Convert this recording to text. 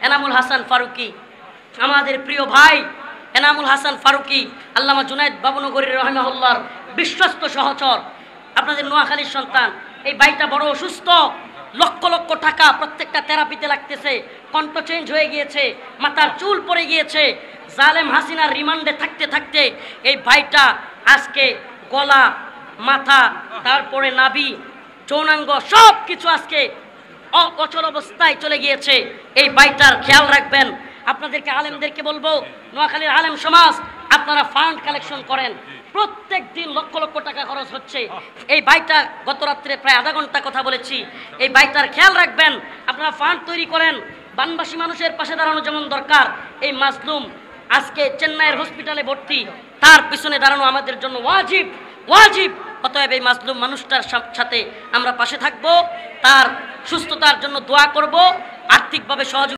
এনামুল হাসান ফারুকি, আমাদের প্রিয় ভাই এনামুল হাসান ফারুকি, আল্লামা জুনায়েদ বাবুনগরীর রহিমাহুল্লাহর বিশ্বস্ত সহচর, আপনাদের নোয়াখালীর সন্তান। এই ভাইটা বড় অসুস্থ, লক্ষ লক্ষ টাকা প্রত্যেকটা থেরাপিতে লাগতেছে, কণ্ঠ চেঞ্জ হয়ে গিয়েছে, মাথার চুল পড়ে গিয়েছে। জালেম হাসিনার রিমান্ডে থাকতে থাকতে এই ভাইটা আজকে গলা, মাথা, তারপরে নাভি, যৌনাঙ্গ সব কিছু আজকে অচল অবস্থায় চলে গিয়েছে। এই ভাইটার খেয়াল রাখবেন। আপনাদেরকে আলেমদেরকে বলবো, নোয়াখালীর আলেম সমাজ, আপনারা ফান্ড কালেকশন করেন। প্রত্যেক দিন লক্ষ লক্ষ টাকা খরচ হচ্ছে। এই ভাইটা গত রাত্রে প্রায় আধা ঘন্টা কথা বলেছি, এই ভাইটার খেয়াল রাখবেন। আপনারা ফান্ড তৈরি করেন। বানবাসী মানুষের পাশে দাঁড়ানো যেমন দরকার, এই মাজলুম আজকে চেন্নাইয়ের হসপিটালে ভর্তি, তার পিছনে দাঁড়ানো আমাদের জন্য ওয়াজিব ওয়াজিব। অতএব এই মাজলুম মানুষটার সাথে আমরা পাশে থাকবো, তার সুস্থতার জন্য দোয়া করব, আর্থিকভাবে সহযোগিতা